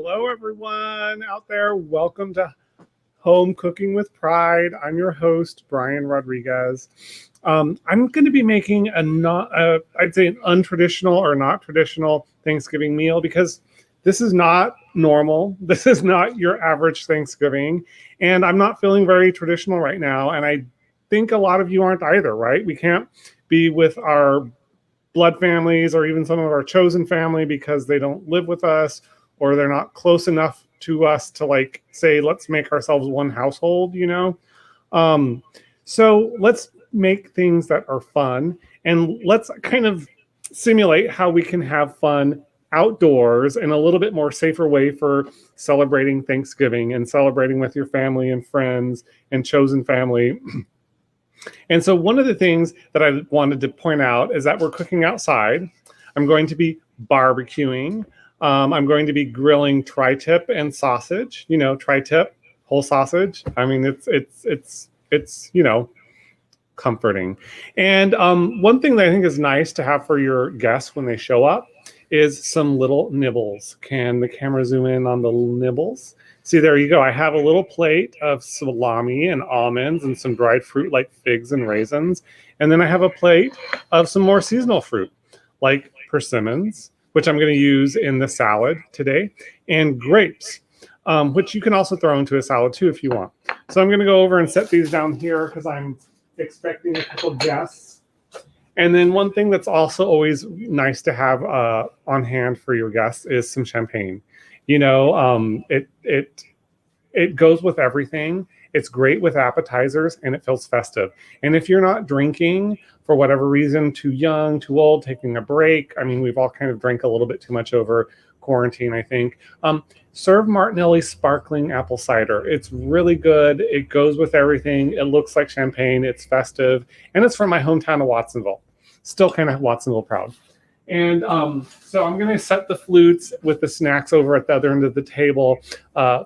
Hello, everyone out there. Welcome to Home Cooking with Pride. I'm your host, Bryan Rodriguez. I'm going to be making I'd say an untraditional or not traditional Thanksgiving meal because this is not normal. This is not your average Thanksgiving. And I'm not feeling very traditional right now. And I think a lot of you aren't either, right? We can't be with our blood families or even some of our chosen family because they don't live with us or they're not close enough to us to like say, let's make ourselves one household, you know? So let's make things that are fun and let's kind of simulate how we can have fun outdoors in a little bit more safer way for celebrating Thanksgiving and celebrating with your family and friends and chosen family. And so one of the things that I wanted to point out is that we're cooking outside. I'm going to be barbecuing. I'm going to be grilling tri-tip and sausage. You know, tri-tip, whole sausage. I mean, it's you know, comforting. And one thing that I think is nice to have for your guests when they show up is some little nibbles. Can the camera zoom in on the nibbles? See, there you go. I have a little plate of salami and almonds and some dried fruit like figs and raisins. And then I have a plate of some more seasonal fruit like persimmons, which I'm going to use in the salad today, and grapes, which you can also throw into a salad too if you want. So I'm going to go over and set these down here because I'm expecting a couple guests. And then one thing that's also always nice to have on hand for your guests is some champagne. You know, it goes with everything. It's great with appetizers and it feels festive. And if you're not drinking for whatever reason, too young, too old, taking a break, I mean, we've all kind of drank a little bit too much over quarantine, I think. Serve Martinelli sparkling apple cider. It's really good. It goes with everything. It looks like champagne. It's festive. And it's from my hometown of Watsonville. Still kind of Watsonville proud. And so I'm going to set the flutes with the snacks over at the other end of the table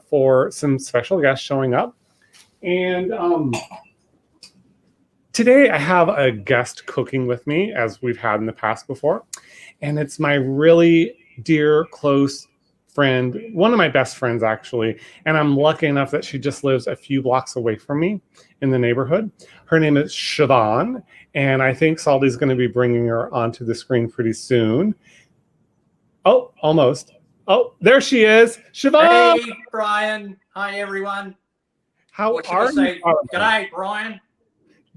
for some special guests showing up. And today I have a guest cooking with me, as we've had in the past before. And it's my really dear, close friend, one of my best friends, actually. And I'm lucky enough that she just lives a few blocks away from me in the neighborhood. Her name is Siobhan. And I think Salty's going to be bringing her onto the screen pretty soon. Oh, almost. Oh, there she is. Siobhan! Hey, Bryan. Hi, everyone. How what are you? G'day, Bryan.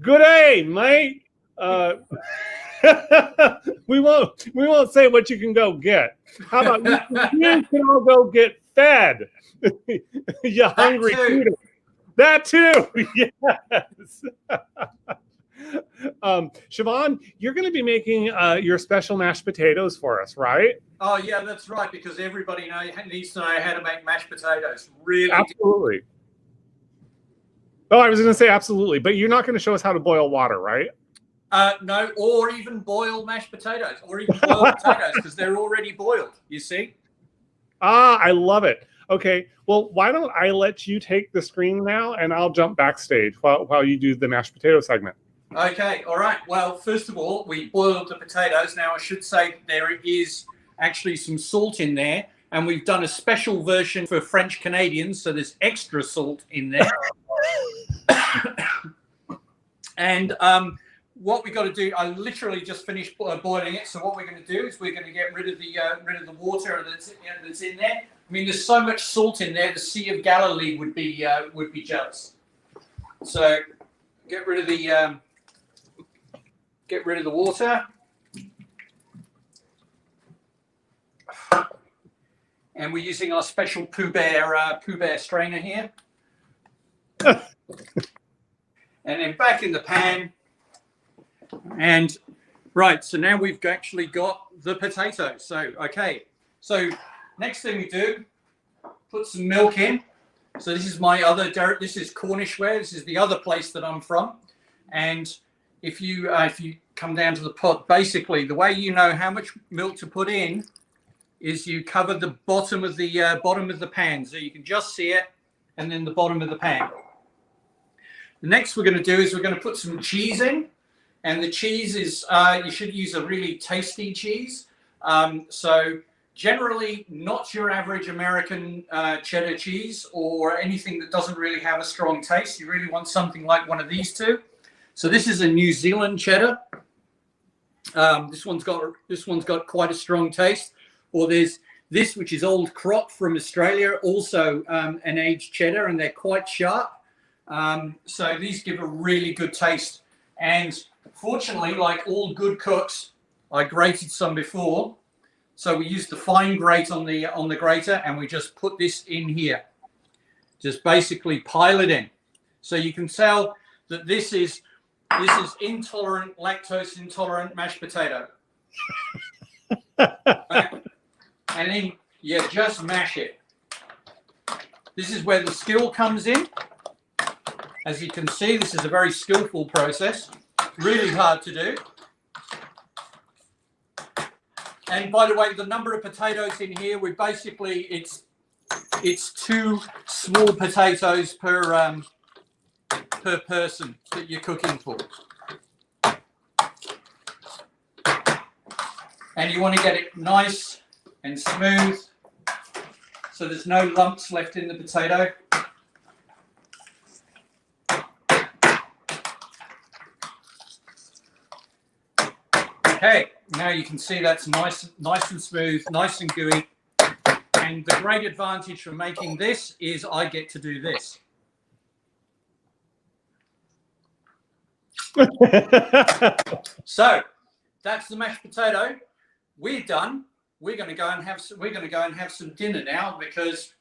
Good day, mate. We won't say what you can go get. How about you can all go get fed? You hungry Peter. That too. Yes. Siobhan, you're going to be making your special mashed potatoes for us, right? Oh, yeah, that's right, because everybody needs to know how to make mashed potatoes. Really? Absolutely. Oh, I was going to say absolutely, but you're not going to show us how to boil water, right? No, or even boil mashed potatoes, or even boil potatoes, because they're already boiled, you see? Ah, I love it. Okay, well, why don't I let you take the screen now, and I'll jump backstage while you do the mashed potato segment. Okay, all right. Well, first of all, we boiled the potatoes. Now, I should say there is actually some salt in there, and we've done a special version for French Canadians, so there's extra salt in there. And what we got to do, I literally just finished boiling it. So what we're going to do is we're going to get rid of the water that's in there. I mean, there's so much salt in there, the Sea of Galilee would be jealous. So get rid of the water. And we're using our special Pooh Bear strainer here. And then back in the pan. And right, so now we've actually got the potatoes. So, okay. So next thing we do, put some milk in. So this is this is Cornish ware. This is the other place that I'm from. And if you come down to the pot, basically the way you know how much milk to put in is you cover the bottom of the pan. So you can just see it, and then the bottom of the pan. The next we're going to do is we're going to put some cheese in. And the cheese is, you should use a really tasty cheese. So Generally, not your average American cheddar cheese or anything that doesn't really have a strong taste. You really want something like one of these two. So this is a New Zealand cheddar. This one's got quite a strong taste. Or there's this, which is old crop from Australia, also an aged cheddar, and they're quite sharp. So these give a really good taste. And fortunately, like all good cooks, I grated some before. So we use the fine grate on the grater, and we just put this in here. Just basically pile it in. So you can tell that this is intolerant, lactose intolerant mashed potato. And then you just mash it. This is where the skill comes in. As you can see, this is a very skillful process. Really hard to do. And by the way, the number of potatoes in here, we basically, it's 2 small potatoes per person that you're cooking for. And you want to get it nice and smooth so there's no lumps left in the potato. Okay, now you can see that's nice and smooth, nice and gooey. And the great advantage for making this is I get to do this. So that's the mashed potato. We're done. We're going to go and have some dinner now because,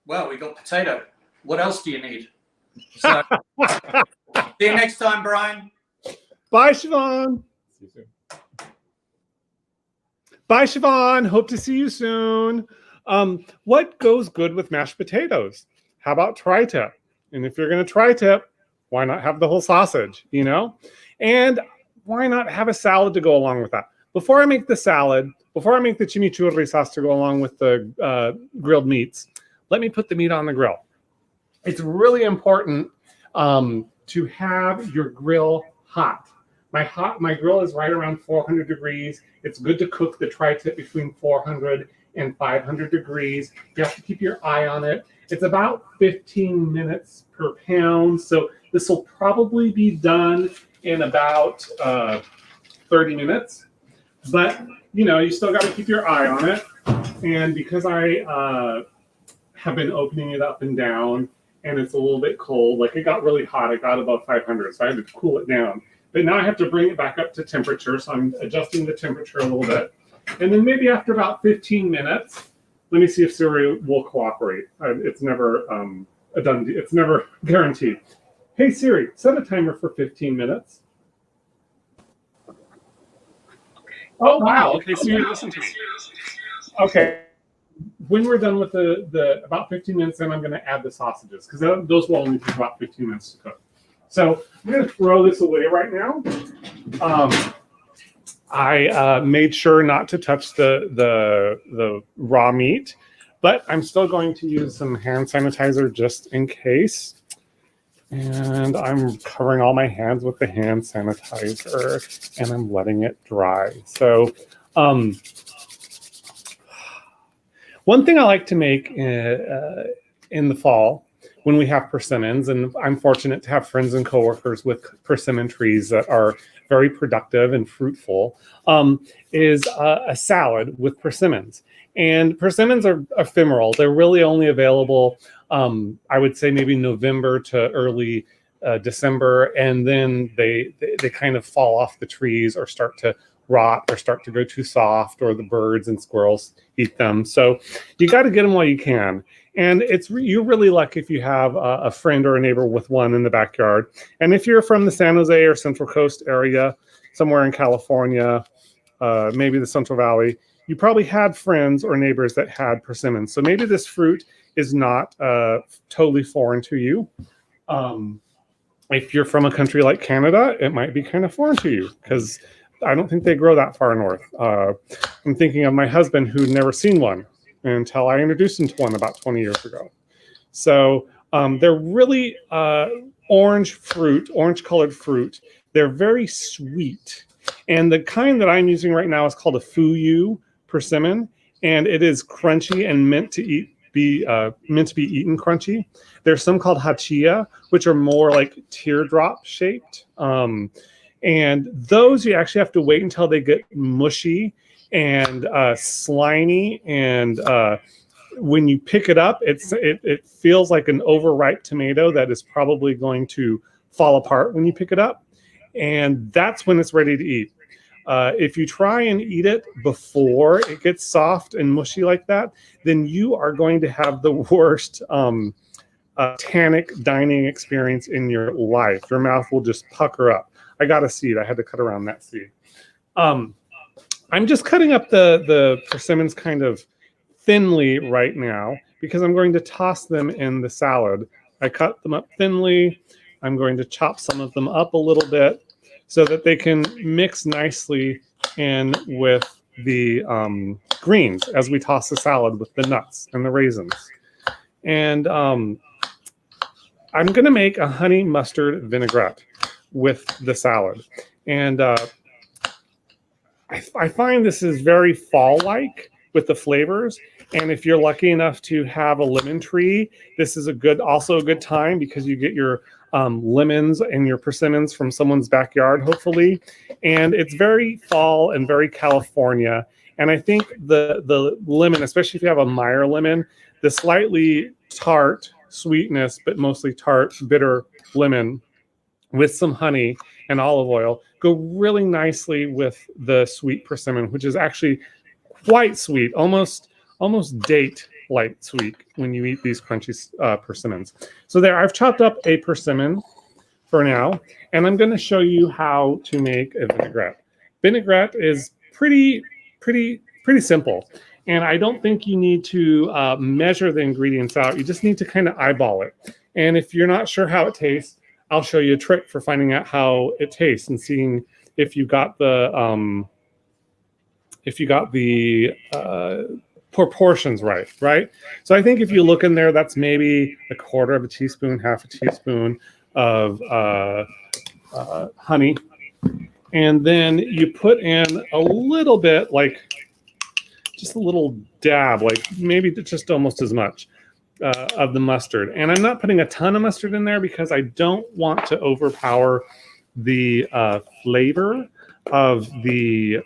well, we got potato. What else do you need? So see you next time, Brian. Bye, Siobhan. See you soon. Bye, Siobhan. Hope to see you soon. What goes good with mashed potatoes? How about tri-tip? And if you're going to tri-tip, why not have the whole sausage, you know? And why not have a salad to go along with that? Before I make the salad, before I make the chimichurri sauce to go along with the grilled meats, let me put the meat on the grill. It's really important to have your grill hot. My grill is right around 400 degrees. It's good to cook the tri-tip between 400 and 500 degrees. You have to keep your eye on it. It's about 15 minutes per pound. So this will probably be done in about 30 minutes. But, you know, you still got to keep your eye on it. And because I have been opening it up and down, and it's a little bit cold, like it got really hot. It got above 500, so I had to cool it down. But now I have to bring it back up to temperature, so I'm adjusting the temperature a little bit. And then maybe after about 15 minutes, let me see if Siri will cooperate. It's never a done deal. It's never guaranteed. Hey Siri, set a timer for 15 minutes. Oh wow! Okay, Siri, listen to me. Okay, when we're done with the about 15 minutes, then I'm going to add the sausages because those will only take about 15 minutes to cook. So I'm going to throw this away right now. I made sure not to touch the raw meat, but I'm still going to use some hand sanitizer just in case. And I'm covering all my hands with the hand sanitizer, and I'm letting it dry. So one thing I like to make in the fall when we have persimmons, and I'm fortunate to have friends and coworkers with persimmon trees that are very productive and fruitful, is a salad with persimmons. And persimmons are ephemeral. They're really only available, I would say maybe November to early December, and then they kind of fall off the trees or start to rot or start to go too soft, or the birds and squirrels eat them. So you got to get them while you can. And you're really lucky if you have a friend or a neighbor with one in the backyard. And if you're from the San Jose or Central Coast area, somewhere in California, maybe the Central Valley, you probably had friends or neighbors that had persimmons. So maybe this fruit is not totally foreign to you. If you're from a country like Canada, it might be kind of foreign to you because I don't think they grow that far north. I'm thinking of my husband who'd never seen one until I introduced him to one about 20 years ago. So they're really orange colored fruit. They're very sweet. And the kind that I'm using right now is called a Fuyu persimmon. and it is crunchy and meant to be eaten crunchy. There's some called hachia, which are more like teardrop shaped. And those you actually have to wait until they get mushy and slimy. And when you pick it up, it feels like an overripe tomato that is probably going to fall apart when you pick it up. And that's when it's ready to eat. If you try and eat it before it gets soft and mushy like that, then you are going to have the worst tannic dining experience in your life. Your mouth will just pucker up. I got a seed. I had to cut around that seed. I'm just cutting up the persimmons kind of thinly right now because I'm going to toss them in the salad. I cut them up thinly. I'm going to chop some of them up a little bit so that they can mix nicely in with the greens as we toss the salad with the nuts and the raisins. And I'm going to make a honey mustard vinaigrette with the salad. And I find this is very fall-like with the flavors. And if you're lucky enough to have a lemon tree, this is also a good time because you get your lemons and your persimmons from someone's backyard, hopefully. And it's very fall and very California. And I think the lemon, especially if you have a Meyer lemon, the slightly tart sweetness, but mostly tart, bitter lemon with some honey and olive oil go really nicely with the sweet persimmon, which is actually quite sweet, almost date like sweet when you eat these crunchy persimmons. So there, I've chopped up a persimmon for now, and I'm going to show you how to make a vinaigrette. Vinaigrette is pretty simple, and I don't think you need to measure the ingredients out. You just need to kind of eyeball it. And if you're not sure how it tastes, I'll show you a trick for finding out how it tastes and seeing if you got the proportions right? So I think if you look in there, that's maybe a quarter of a teaspoon, half a teaspoon of honey. And then you put in a little bit, like just a little dab, like maybe just almost as much of the mustard. And I'm not putting a ton of mustard in there because I don't want to overpower the flavor of the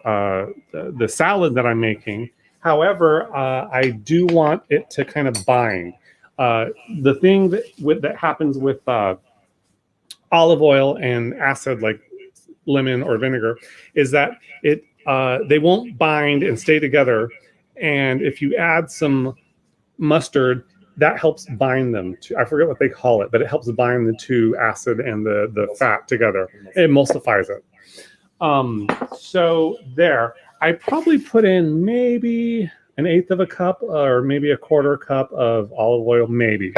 salad that I'm making. However, I do want it to kind of bind. The thing that happens with olive oil and acid like lemon or vinegar is that they won't bind and stay together. And if you add some mustard, that helps bind them to, I forget what they call it, but it helps bind the two acid and the fat together. It emulsifies it. So there, I probably put in maybe an 1/8 of a cup or maybe a 1/4 cup of olive oil, maybe.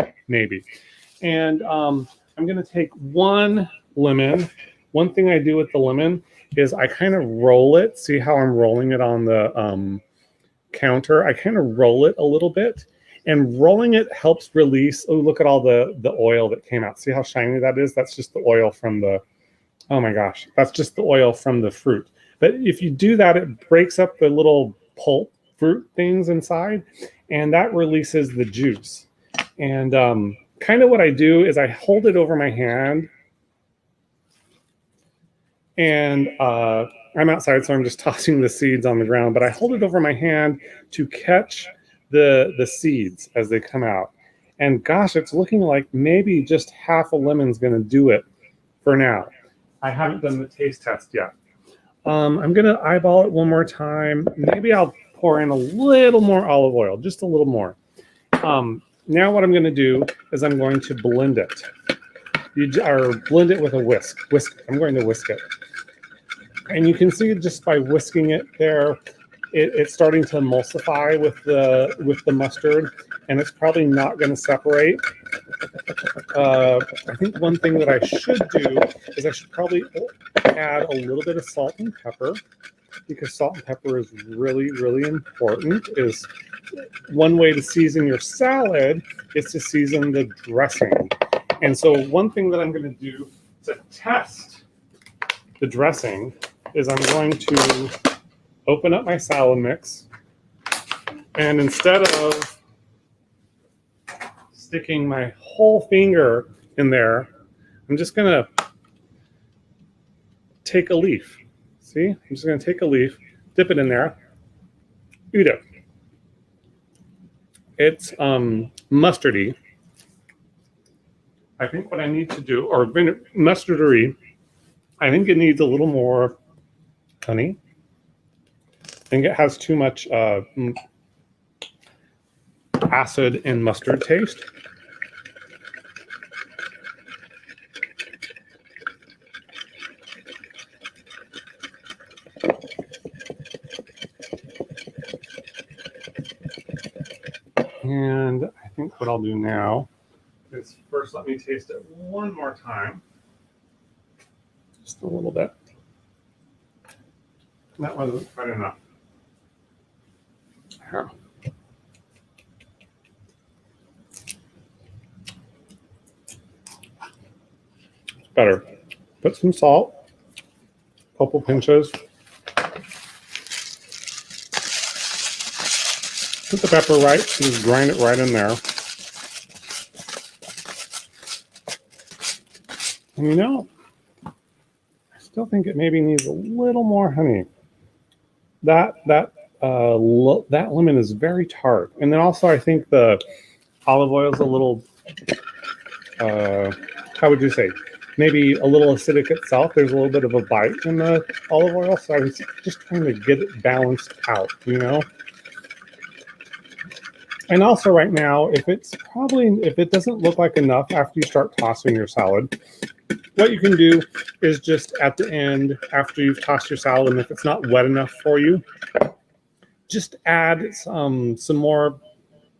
And I'm going to take one lemon. One thing I do with the lemon is I kind of roll it. See how I'm rolling it on the counter? I kind of roll it a little bit. And rolling it helps release, oh, look at all the oil that came out. See how shiny that is? That's just the oil from oh my gosh, that's just the oil from the fruit. But if you do that, it breaks up the little pulp fruit things inside, and that releases the juice. And kind of what I do is I hold it over my hand, and I'm outside, so I'm just tossing the seeds on the ground, but I hold it over my hand to catch the seeds as they come out. And gosh, it's looking like maybe just half a lemon's going to do it for now. I haven't done the taste test yet. I'm going to eyeball it one more time. Maybe I'll pour in a little more olive oil, just a little more. Now what I'm going to do is I'm going to blend it. Or blend it with a whisk. I'm going to whisk it. And you can see just by whisking it there, it's starting to emulsify with the mustard, and it's probably not going to separate. I think one thing that I should do is I should probably add a little bit of salt and pepper, because salt and pepper is really, really important. Is one way to season your salad is to season the dressing. And so one thing that I'm going to do to test the dressing is I'm going to open up my salad mix, And instead of sticking my whole finger in there, I'm just gonna take a leaf. See, I'm just gonna take a leaf, dip it in there, eat it. It's mustardy. I think what I need to do, or mustardery, I think it needs a little more honey. I think it has too much acid and mustard taste. And I think what I'll do now is first let me taste it one more time. Just a little bit. That wasn't quite enough. Here. It's better. Put some salt, a couple pinches. Put the pepper right, just grind it right in there. And you know, I still think it maybe needs a little more honey. That lemon is very tart, and then also I think the olive oil is a little, how would you say, maybe a little acidic itself. There's a little bit of a bite in the olive oil, so I was just trying to get it balanced out, you know. And also right now, if it doesn't look like enough after you start tossing your salad, what you can do is just at the end, after you've tossed your salad, and if it's not wet enough for you, just add some more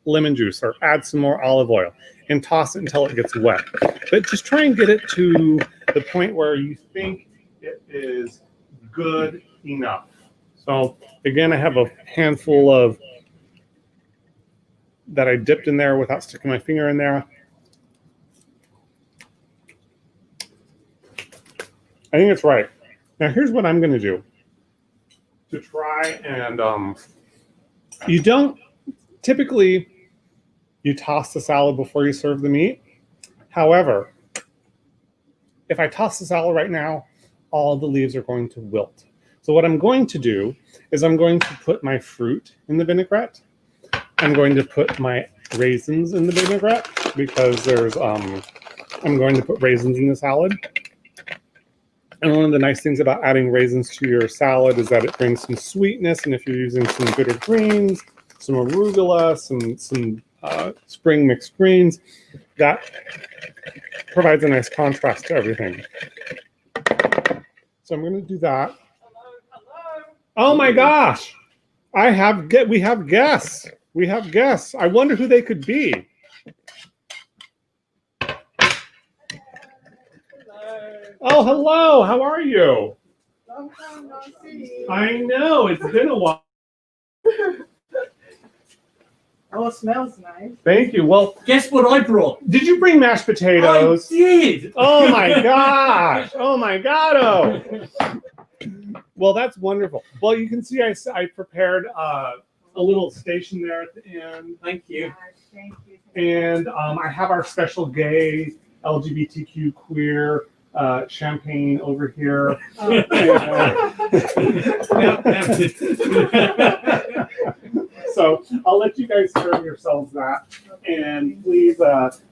lemon juice or add some more olive oil and toss it until it gets wet. But just try and get it to the point where you think it is good enough. So again, I have a handful of that I dipped in there without sticking my finger in there. I think it's right. Now here's what I'm going to do to try and you don't typically you toss the salad before you serve the meat. However, if I toss the salad right now, all the leaves are going to wilt. So what I'm going to do is I'm going to put my fruit in the vinaigrette. I'm going to put my raisins in the vinaigrette because there's I'm going to put raisins in the salad. And one of the nice things about adding raisins to your salad is that it brings some sweetness. And if you're using some bitter greens, some arugula, some spring mixed greens, that provides a nice contrast to everything. So I'm going to do that. Hello. Oh my gosh! We have guests. We have guests. I wonder who they could be. Oh, hello. How are you? Long time no see. I know. It's been a while. Oh, it smells nice. Thank you. Well, Guess what I brought? did you bring mashed potatoes? I did. Oh my gosh. Oh my God. Oh. Well, that's wonderful. Well, you can see I prepared a little station there at the end. Thank you. Yes, thank you. And I have our special gay LGBTQ queer champagne over here. So I'll let you guys serve yourselves that. And please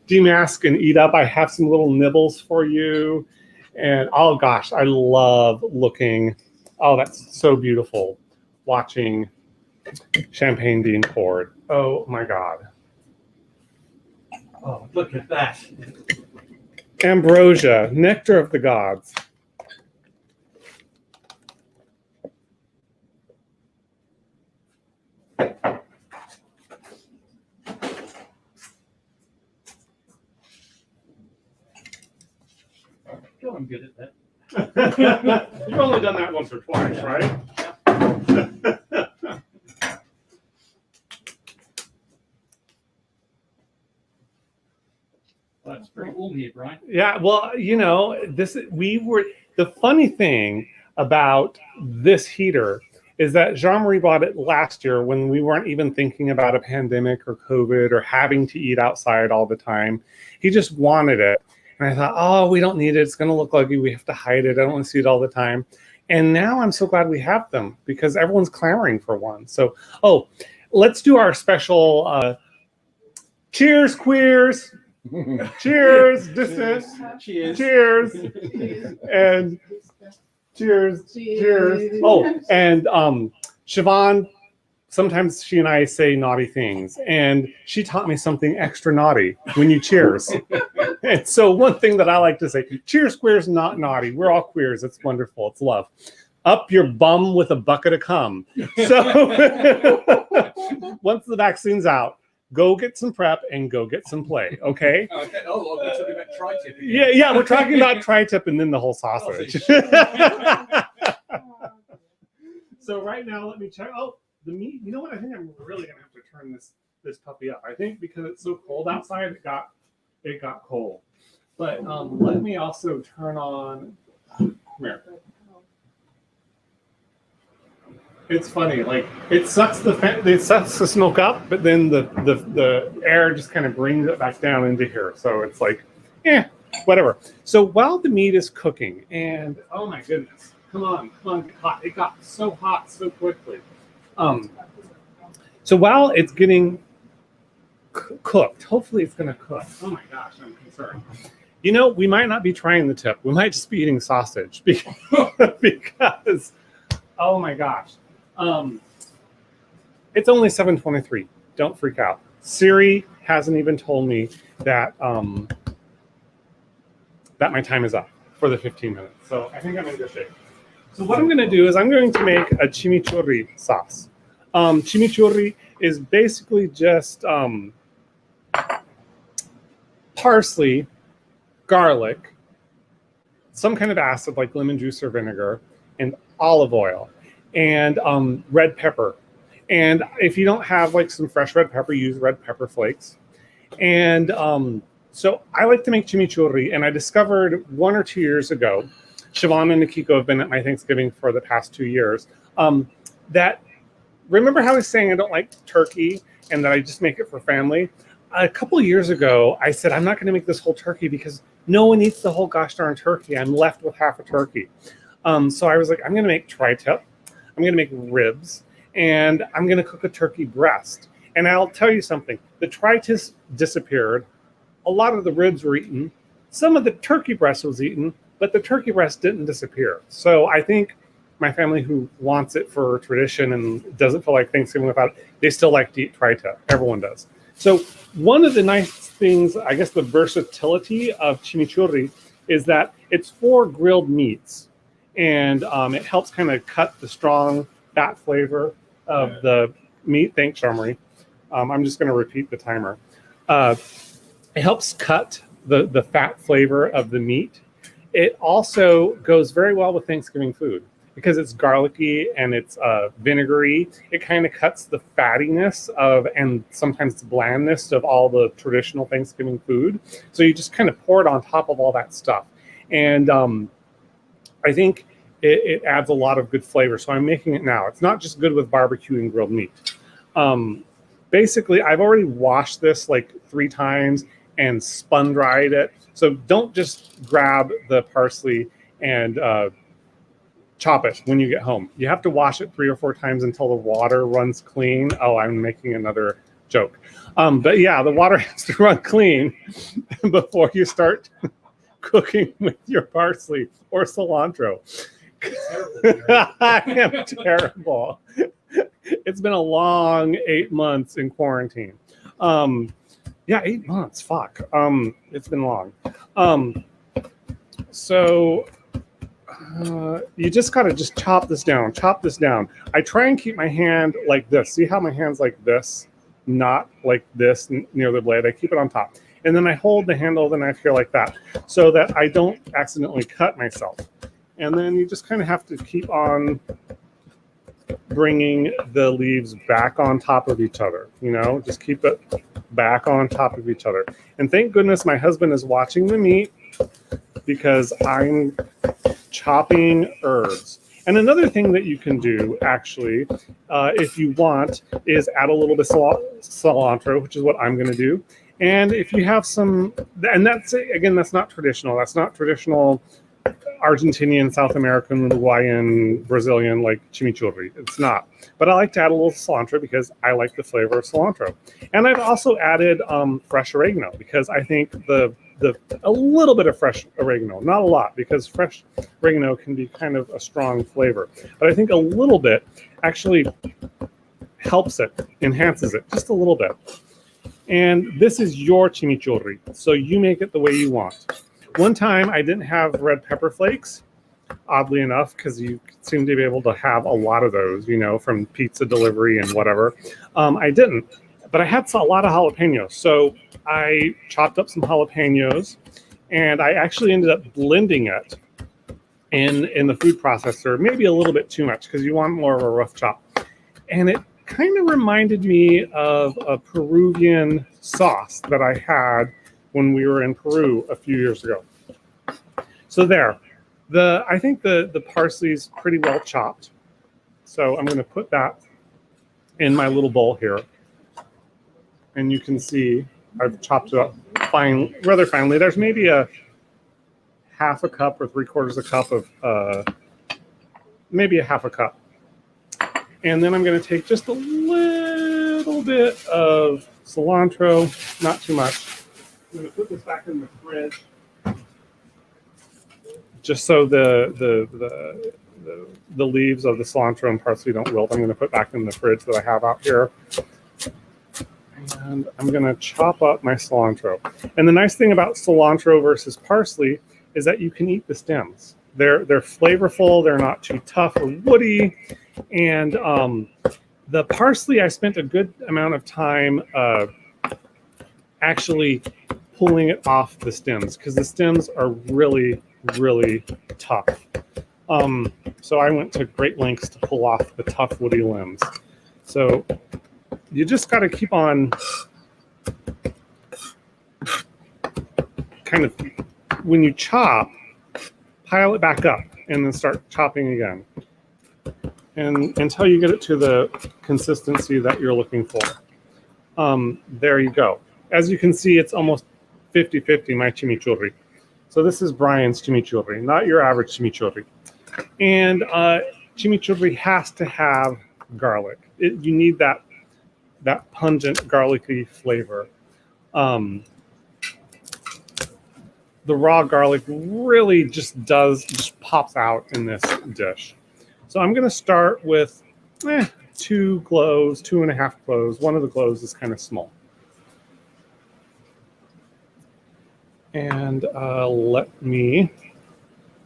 demask and eat up. I have some little nibbles for you. And oh gosh, I love looking. Oh, that's so beautiful. Watching champagne being poured. Oh my God. Oh, look at that. Ambrosia, nectar of the gods. God, I'm good at that. You've only done that once or twice, right? That's pretty warm here, Brian. Yeah, well, you know, the funny thing about this heater is that Jean-Marie bought it last year when we weren't even thinking about a pandemic or COVID or having to eat outside all the time. He just wanted it. And I thought, oh, we don't need it. It's going to look ugly. We have to hide it. I don't want to see it all the time. And now I'm so glad we have them because everyone's clamoring for one. So, let's do our special cheers, queers. Cheers, distance. Cheers. Cheers. And cheers. Oh, and Siobhan, sometimes she and I say naughty things, and she taught me something extra naughty when you cheers. And so one thing that I like to say, cheers, queers, not naughty. We're all queers. It's wonderful. It's love. Up your bum with a bucket of cum. So once the vaccine's out, go get some prep and go get some play, okay? Okay. Oh, we're talking about tri-tip again. Yeah, we're talking about tri-tip and then the whole sausage. So right now, let me check. Oh, the meat. You know what? I think I'm really gonna have to turn this puppy up. I think because it's so cold outside, it got cold. But let me also turn on. Come here. It's funny, like it sucks the smoke up, but then the air just kind of brings it back down into here. So it's like, whatever. So while the meat is cooking, and oh my goodness, come on, get hot. It got so hot so quickly. So while it's getting cooked, hopefully it's going to cook. Oh my gosh, I'm concerned. You know, we might not be trying the tip. We might just be eating sausage because oh my gosh. It's only 7:23. Don't freak out. Siri hasn't even told me that that my time is up for the 15 minutes. So I think I'm in good shape. So what I'm going to do is I'm going to make a chimichurri sauce. Chimichurri is basically just parsley, garlic, some kind of acid like lemon juice or vinegar, and olive oil. And red pepper. And if you don't have like some fresh red pepper, use red pepper flakes. And so I like to make chimichurri, and I discovered 1 or 2 years ago, Siobhan and Nikiko have been at my Thanksgiving for the past 2 years, that remember how I was saying I don't like turkey and that I just make it for family? A couple of years ago, I said, I'm not going to make this whole turkey because no one eats the whole gosh darn turkey. I'm left with half a turkey. So I was like, I'm going to make tri-tip. I'm going to make ribs, and I'm going to cook a turkey breast. And I'll tell you something. The tri-tip disappeared. A lot of the ribs were eaten. Some of the turkey breast was eaten, but the turkey breast didn't disappear. So I think my family who wants it for tradition and doesn't feel like Thanksgiving without it, they still like to eat tri-tip. Everyone does. So one of the nice things, I guess the versatility of chimichurri is that it's for grilled meats. And it helps kind of cut the strong fat flavor of the meat. Thanks, Jean-Marie. I'm just going to repeat the timer. It helps cut the fat flavor of the meat. It also goes very well with Thanksgiving food because it's garlicky and it's vinegary. It kind of cuts the fattiness of and sometimes the blandness of all the traditional Thanksgiving food. So you just kind of pour it on top of all that stuff. And I think it adds a lot of good flavor. So I'm making it now. It's not just good with barbecue and grilled meat. Basically, I've already washed this like 3 times and spun dried it. So don't just grab the parsley and chop it when you get home. You have to wash it 3 or 4 times until the water runs clean. Oh, I'm making another joke. But yeah, the water has to run clean before you start cooking with your parsley or cilantro. I am terrible. It's been a long 8 months in quarantine. Yeah, 8 months. Fuck. It's been long. So you just gotta just chop this down. Chop this down. I try and keep my hand like this. See how my hand's like this, not like this near the blade. I keep it on top, and then I hold the handle of the knife here like that, so that I don't accidentally cut myself. And then you just kind of have to keep on bringing the leaves back on top of each other. You know, just keep it back on top of each other. And thank goodness my husband is watching the meat because I'm chopping herbs. And another thing that you can do, actually, if you want, is add a little bit of cilantro, which is what I'm going to do. And if you have some, and that's, again, that's not traditional. That's not traditional Argentinian, South American, Uruguayan, Brazilian, like chimichurri. It's not. But I like to add a little cilantro because I like the flavor of cilantro. And I've also added fresh oregano because I think a little bit of fresh oregano, not a lot, because fresh oregano can be kind of a strong flavor. But I think a little bit actually helps it, enhances it just a little bit. And this is your chimichurri, so you make it the way you want. One time I didn't have red pepper flakes, oddly enough, because you seem to be able to have a lot of those, you know, from pizza delivery and whatever. I didn't, but I had a lot of jalapenos. So I chopped up some jalapenos, and I actually ended up blending it in the food processor, maybe a little bit too much because you want more of a rough chop. And it kind of reminded me of a Peruvian sauce that I had when we were in Peru a few years ago. So there, I think the parsley is pretty well chopped. So I'm going to put that in my little bowl here. And you can see I've chopped it up rather finely. There's maybe a half a cup or 3/4 a cup of, maybe a half a cup. And then I'm going to take just a little bit of cilantro, not too much. I'm going to put this back in the fridge, just so the leaves of the cilantro and parsley don't wilt. I'm going to put back in the fridge that I have out here. And I'm going to chop up my cilantro. And the nice thing about cilantro versus parsley is that you can eat the stems. They're flavorful. They're not too tough or woody. And the parsley, I spent a good amount of time actually pulling it off the stems because the stems are really, really tough. So I went to great lengths to pull off the tough woody limbs. So you just got to keep on kind of, when you chop, pile it back up and then start chopping again. And until you get it to the consistency that you're looking for. There you go. As you can see, it's almost 50-50 my chimichurri. So this is Brian's chimichurri, not your average chimichurri. And chimichurri has to have garlic. You need that pungent garlicky flavor. The raw garlic really just pops out in this dish. So I'm going to start with 2 cloves, 2.5 cloves. One of the cloves is kind of small. And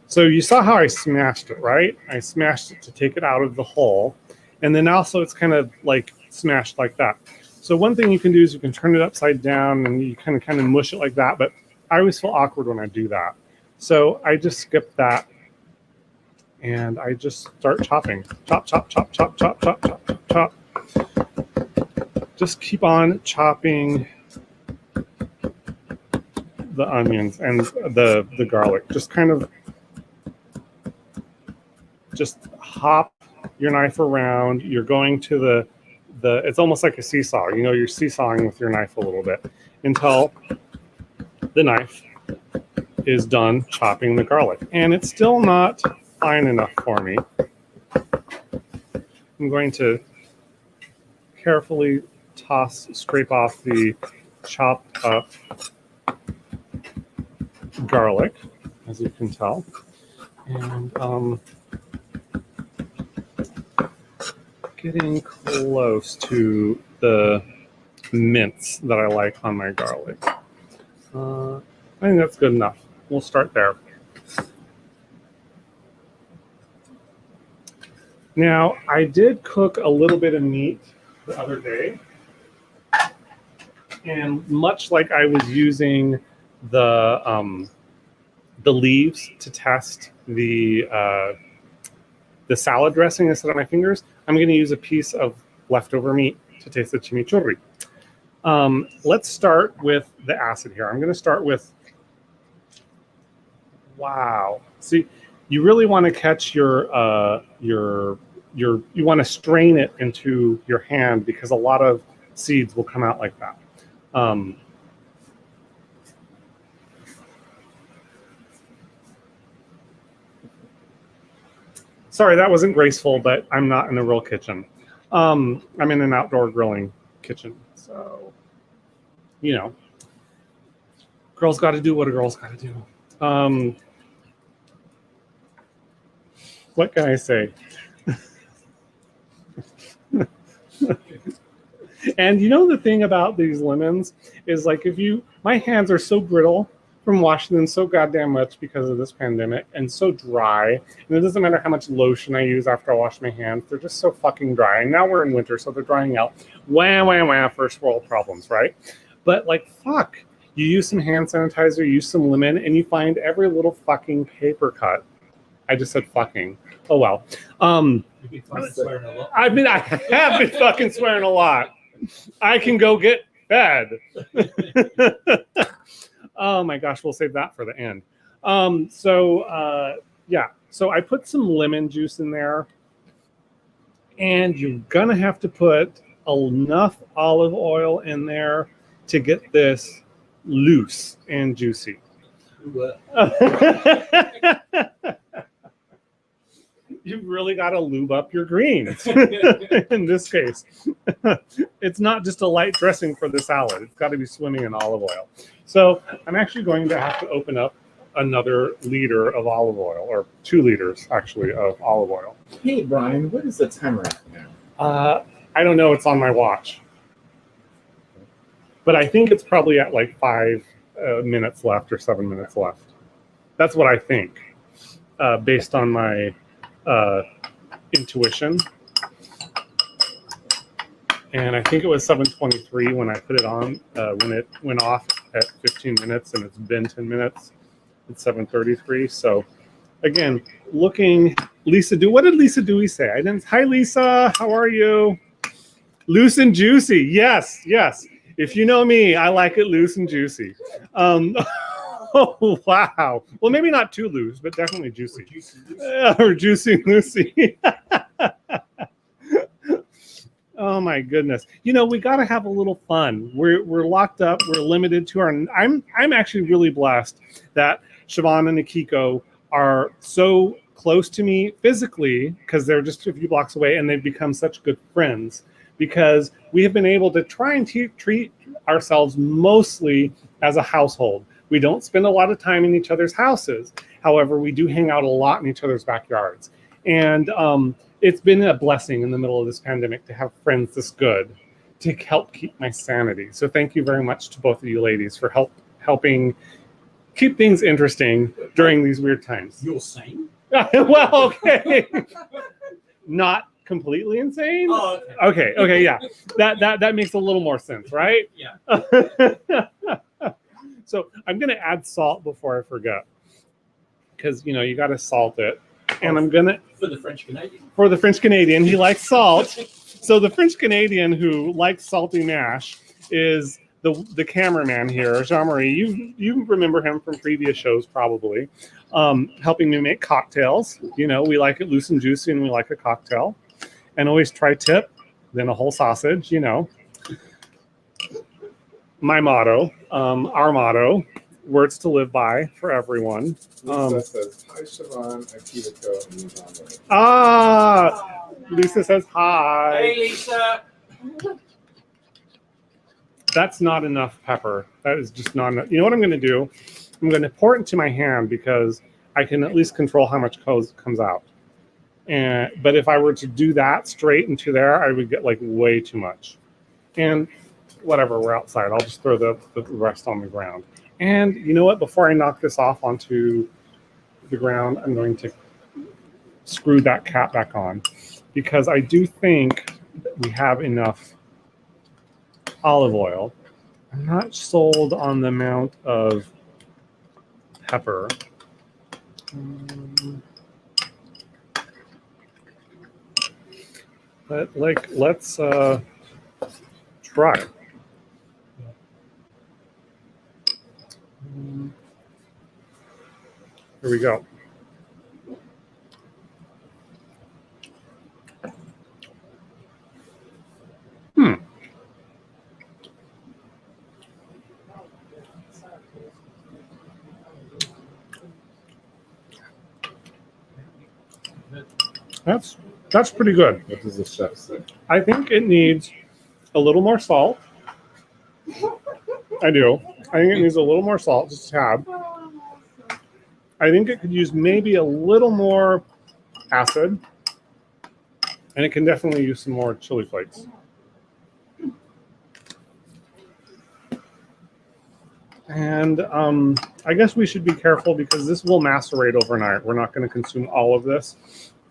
so you saw how I smashed it, right? I smashed it to take it out of the hull. And then also it's kind of like smashed like that. So one thing you can do is you can turn it upside down and you kind of mush it like that. But I always feel awkward when I do that. So I just skip that. And I just start chopping. Chop, chop, chop, chop, chop, chop, chop, chop, chop. Just keep on chopping the onions and the garlic. Just kind of just hop your knife around. You're going to it's almost like a seesaw. You know, you're seesawing with your knife a little bit until the knife is done chopping the garlic. And it's still not fine enough for me. I'm going to carefully scrape off the chopped up garlic, as you can tell. And getting close to the mince that I like on my garlic. I think that's good enough. We'll start there. Now, I did cook a little bit of meat the other day, and much like I was using the leaves to test the salad dressing instead of my fingers, I'm going to use a piece of leftover meat to taste the chimichurri. Let's start with the acid here. I'm going to start with, wow. See, you really want to catch you want to strain it into your hand because a lot of seeds will come out like that. Sorry, that wasn't graceful, but I'm not in a real kitchen. I'm in an outdoor grilling kitchen. So, you know, girls got to do what a girl's got to do. What can I say? And you know, the thing about these lemons is like, my hands are so brittle from washing them so goddamn much because of this pandemic and so dry. And it doesn't matter how much lotion I use after I wash my hands. They're just so fucking dry. And now we're in winter, so they're drying out. Wham, wham, wham, first world problems, right? But like, fuck, you use some hand sanitizer, you use some lemon, and you find every little fucking paper cut. I just said fucking. Oh, well. I have been fucking swearing a lot. I can go get fed. Oh my gosh, we'll save that for the end. Yeah, so I put some lemon juice in there, and you're gonna have to put enough olive oil in there to get this loose and juicy. You've really got to lube up your greens in this case. It's not just a light dressing for the salad. It's got to be swimming in olive oil. So I'm actually going to have to open up another liter of olive oil, or 2 liters actually of olive oil. Hey, Brian, what is the timer at now? I don't know. It's on my watch. But I think it's probably at like 5 minutes left or 7 minutes left. That's what I think, based on my intuition. And I think it was 7:23 when I put it on. When it went off at 15 minutes, and it's been 10 minutes. It's 7:33. So again, looking, Lisa, what did Lisa Dewey say? I didn't. Hi, Lisa. How are you? Loose and juicy. Yes. If you know me, I like it loose and juicy. Oh, wow. Well, maybe not too loose, but definitely juicy. Or juicy and loosey. Oh my goodness. You know, we got to have a little fun. We're locked up. We're limited to our. I'm actually really blessed that Siobhan and Akiko are so close to me physically, because they're just a few blocks away, and they've become such good friends because we have been able to try and treat ourselves mostly as a household. We don't spend a lot of time in each other's houses. However, we do hang out a lot in each other's backyards. And it's been a blessing in the middle of this pandemic to have friends this good to help keep my sanity. So thank you very much to both of you ladies for helping keep things interesting during these weird times. You're sane? Well, okay. Not completely insane. Oh, okay. Okay, yeah. That makes a little more sense, right? Yeah. So I'm going to add salt before I forget, because, you know, you got to salt it. And I'm going to... For the French Canadian. For the French Canadian, he likes salt. So the French Canadian who likes salty mash is the cameraman here, Jean-Marie. You remember him from previous shows probably, helping me make cocktails. You know, we like it loose and juicy, and we like a cocktail. And always tri-tip, then a whole sausage, you know. My motto, our motto, words to live by for everyone. Lisa says, hi, Siobhan, Akiko, and Yvonne. Lisa says hi. Hey, Lisa. That's not enough pepper. That is just not enough. You know what I'm going to do? I'm going to pour it into my hand because I can at least control how much comes out. But if I were to do that straight into there, I would get like way too much. And whatever, we're outside. I'll just throw the rest on the ground. And you know what? Before I knock this off onto the ground, I'm going to screw that cap back on because I do think we have enough olive oil. I'm not sold on the amount of pepper. But like, let's try. Here we go. That's pretty good. What does the chef say? I think it needs a little more salt. I do. I think it needs a little more salt, just a tad. I think it could use maybe a little more acid. And it can definitely use some more chili flakes. And I guess we should be careful because this will macerate overnight. We're not going to consume all of this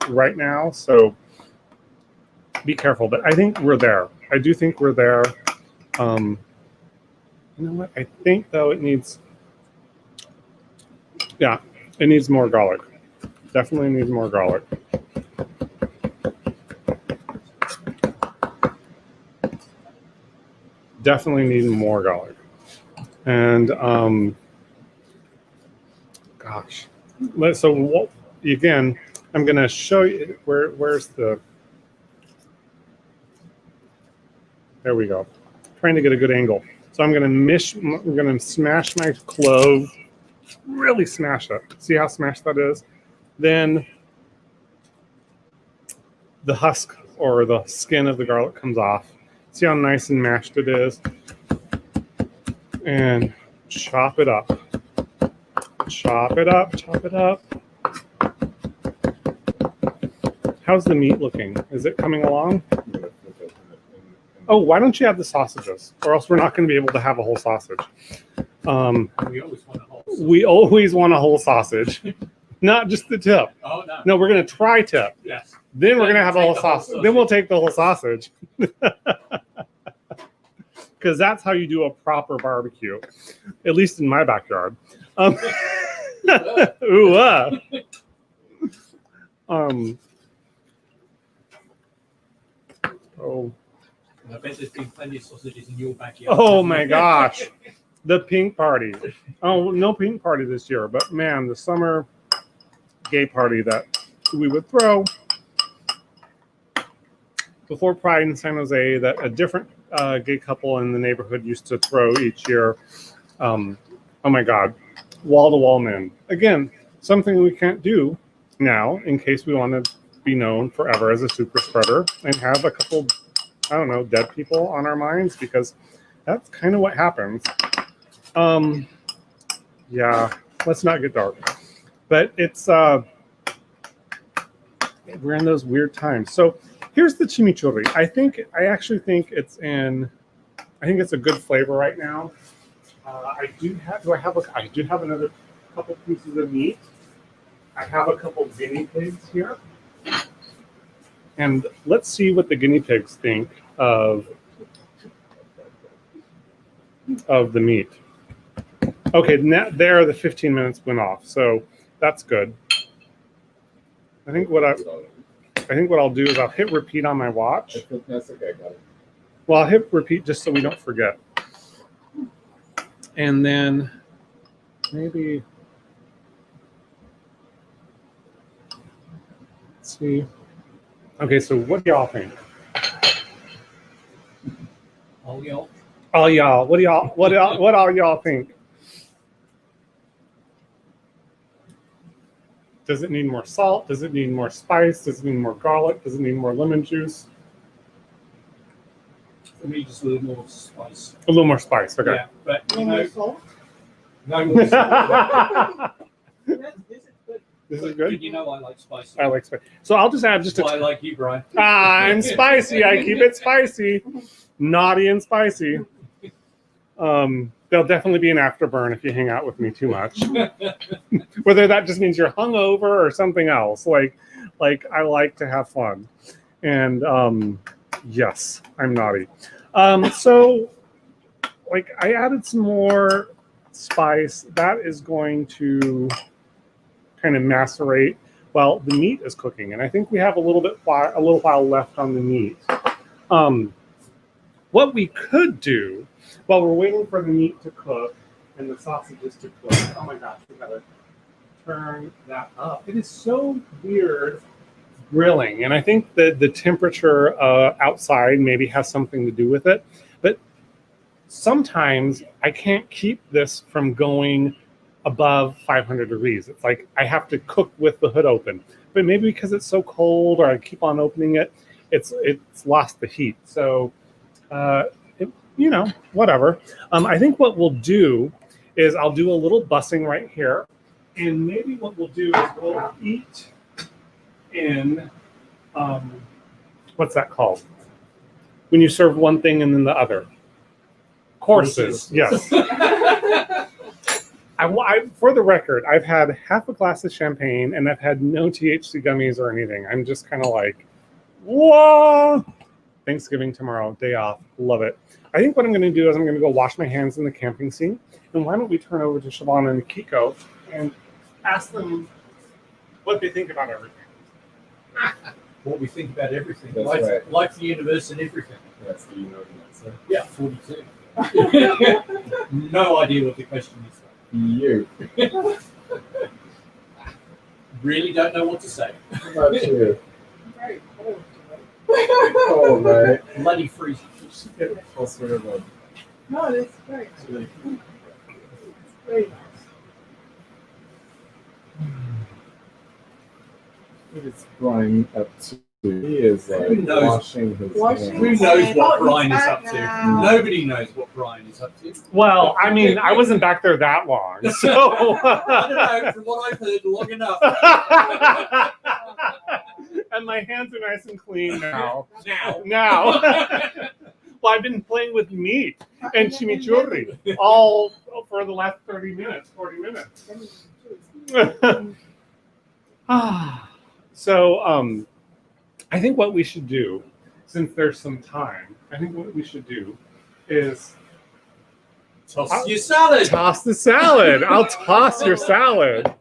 right now. So be careful. But I think we're there. I do think we're there. You know what? I think, though, it needs... Yeah, it needs more garlic. Definitely needs more garlic. Definitely need more garlic. And gosh, so what, again, I'm going to show you where's the, there we go. Trying to get a good angle. So I'm going to smash my clove, really smash it. See how smashed that is? Then the husk or the skin of the garlic comes off. See how nice and mashed it is? And chop it up. Chop it up, chop it up. How's the meat looking? Is it coming along? Oh, why don't you have the sausages? Or else we're not going to be able to have a whole sausage. We always want a whole sausage. We always want a whole sausage. Not just the tip. Oh, no. No, we're going to try tip. Yes. Then we're going to have a Take whole the whole sausage. Then we'll take the whole sausage. Because that's how you do a proper barbecue, at least in my backyard. Ooh, oh. I bet there's been plenty of sausages in your backyard. Oh my gosh. The pink party. Oh, no pink party this year, but man, the summer gay party that we would throw before Pride in San Jose that a different gay couple in the neighborhood used to throw each year. Oh my God. Wall-to-wall men. Again, something we can't do now in case we want to be known forever as a super spreader and have a couple, I don't know, dead people on our minds, because that's kind of what happens. Yeah, let's not get dark. But it's, we're in those weird times. So here's the chimichurri. I actually think it's a good flavor right now. I do have another couple pieces of meat. I have a couple guinea pigs here. And let's see what the guinea pigs think of the meat. Okay, now there the 15 minutes went off, so that's good. I think what I'll do is I'll hit repeat on my watch. That's okay, I got it. Well, I'll hit repeat just so we don't forget. And then maybe, let's see. Okay, so what do y'all think? All y'all. All y'all, what all y'all think? Does it need more salt? Does it need more spice? Does it need more garlic? Does it need more lemon juice? For me, just a little more spice. A little more spice, okay. Yeah, but No you more know, salt? no more salt. This is good. This is But good. you know I like spicy. I like spice. So I'll just add just That's why I a... like you, Brian. I'm spicy. I keep it spicy. Naughty and spicy. There'll definitely be an afterburn if you hang out with me too much. Whether that just means you're hungover or something else. Like I like to have fun. And yes, I'm naughty. So like I added some more spice. That is going to kind of macerate while the meat is cooking. And I think we have a little while left on the meat. What we could do while we're waiting for the meat to cook and the sausages to cook. Oh my gosh, we gotta turn that up. It is so weird grilling, and I think that the temperature outside maybe has something to do with it. But sometimes I can't keep this from going above 500 degrees. It's like I have to cook with the hood open. But maybe because it's so cold or I keep on opening it, it's lost the heat. So, whatever. I think what we'll do is I'll do a little bussing right here. And maybe what we'll do is we'll eat in, what's that called? When you serve one thing and then the other. Courses, yes. For the record, I've had half a glass of champagne and I've had no THC gummies or anything. I'm just kind of like, whoa! Thanksgiving tomorrow, day off, love it. I think what I'm going to do is I'm going to go wash my hands in the camping scene. And why don't we turn over to Siobhan and Kiko and ask them what they think about everything. What we think about everything. That's Like, right. like the universe and everything. That's the answer. Yeah, 42. No idea what the question is. You. Really don't know what to say. How about you? Very cold. Oh, right. Bloody freezing. All sort of a No, that's great. It's really It's very nice. what is Brian up to? He is like Who knows? washing his Washing Who hands. knows what Oh, Brian he's is back up to? now. Nobody knows what Brian is up to. Well, I mean, I wasn't back there that long, so. I don't know, from what I've heard, long enough. And my hands are nice and clean now. Now. Well, I've been playing with meat and chimichurri all for the last 30 minutes, 40 minutes. So, I think what we should do, since there's some time, I think what we should do is Toss your salad. toss the salad. I'll toss your salad.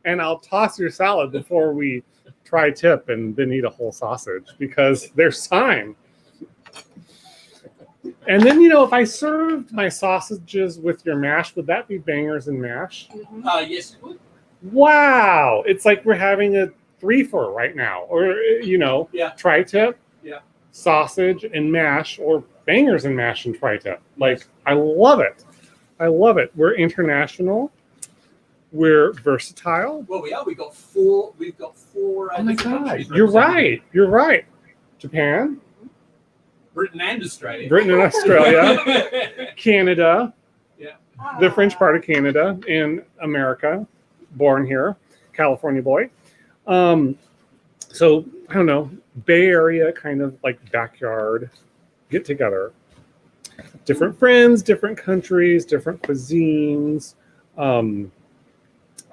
And I'll toss your salad before we tri-tip and then eat a whole sausage because there's time. And then, if I served my sausages with your mash, would that be bangers and mash? Yes, it would. Wow. It's like we're having a three-for right now. Or, Yeah. tri-tip, Yeah. sausage and mash, or bangers and mash and tri-tip. Like, I love it. I love it. We're international. We're versatile. Well, we are. We've got four. Oh my different God. countries You're represented. right. You're right. Japan, Britain and Australia. Britain and Australia, Canada, Ah. the French part of Canada, and America, born here, California boy. So I don't know, Bay Area kind of like backyard get together. Different friends, different countries, different cuisines.